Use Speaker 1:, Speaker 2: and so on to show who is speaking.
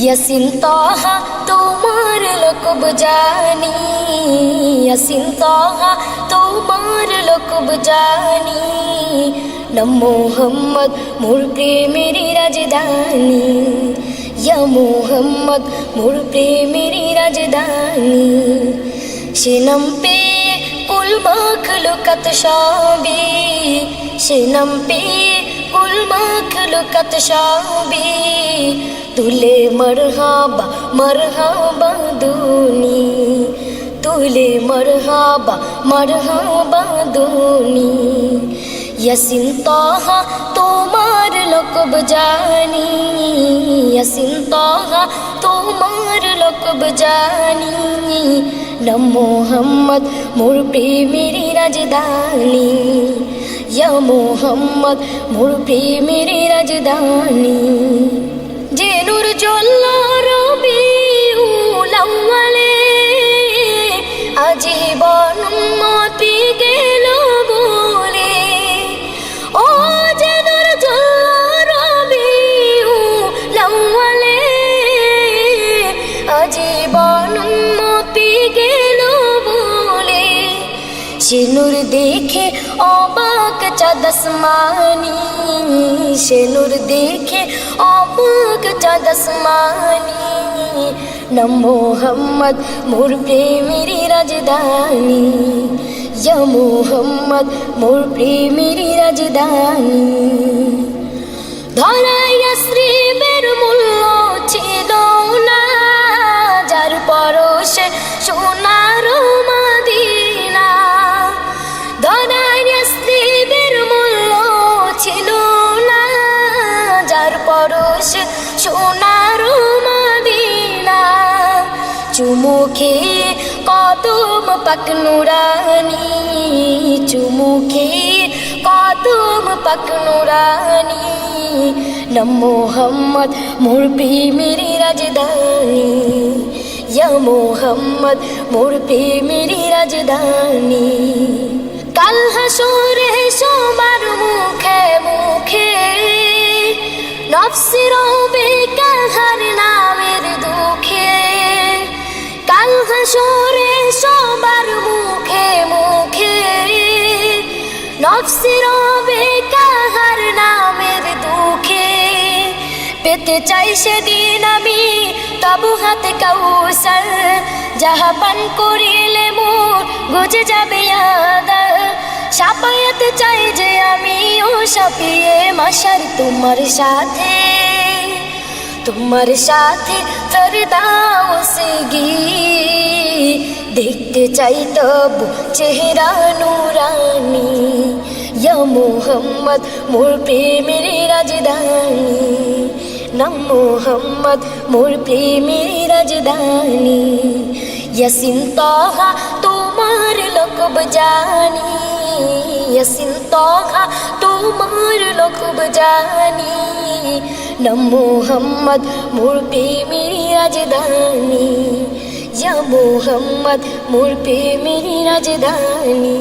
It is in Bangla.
Speaker 1: ইয়াসিন তাহা তোমার লকব জানি, ইয়াসিন তাহা তোমার লকব জানি, নাম মোহাম্মদ মোর প্রেমের রাজধানী, ইয়া মোহাম্মদ মোর প্রেমের রাজধানী। সে নাম পেয়ে কুল মাখলুকাত সবে, সে নাম পেয়ে কুল মাখলুকাত সবে, তুলে মরহাবা মরহাবা দুনি, তুলে মরহাবা মরহাবা দুনি। ইয়াসিন তাহা তোমার লকব জানি, ইয়াসিন তাহা তোমার লকব জানি, নাম মোহাম্মদ মোর প্রেমের রাজধানী, ইয়া মোহাম্মদ মোর প্রেমের রাজধানী। যে নূর জ্বললো রবিউল আউয়ালে, আজীবন উম্মতি গেল বলে। ও যে নূর জ্বললো রবিউল আউয়ালে, আজীবন উম্মতি গেল বলে। সে নূর দেখে অবাক চাঁদ আসমানি, সে নূর দেখে অবাক চাঁদ আসমানি, নাম মোহাম্মদ মোর প্রেমের রাজধানী, ইয়া মোহাম্মদ মোর প্রেমের রাজধানী। ধরাই ইয়াসরিবের মূল্য ছিল না, যার পরশে সোনার মদিনা। ধরাই ইয়াসরিবের মূল্য ছিল না, যার পরশে সোনার মদিনা। চুমু খেয়ে কদম পাক নুরানি, চুমু খেয়ে কদম পাক নুরানি, নাম মোহাম্মদ মোর প্রেমের রাজধানী, ইয়া মোহাম্মদ মোর প্রেমের রাজধানী। কাল হাসরে সবার মুখে মুখে নফসি রবে কাহার নামের দুঃখে। কাল হাসরে সবার মুখে মুখে নফসি রবে কাহার নামের দুঃখে। পেতে চাই সেদিন আমি তবু হাতে কাউসার, যাহা পান করিলে মোর গুজে যাবে আদার। সাফায়াত চাই যে আমি ও সাফিয়ে মাশার তোমার সাথে, তোমার সাথে ফেরদাউসে গিয়ে দেখতে চাই তবু চেহারা নুরানি, ইয়া মোহাম্মদ মোর প্রেমের রাজধানী, নাম মোহাম্মদ মোর প্রেমের রাজধানী। ইয়াসিন তাহা তোমার লকব জানি, ইয়াসিন তাহা তোমার লকব জানি, নাম মোহাম্মদ মোর প্রেমের রাজধানী, ইয়া মোহাম্মদ মোর প্রেমের রাজধানী।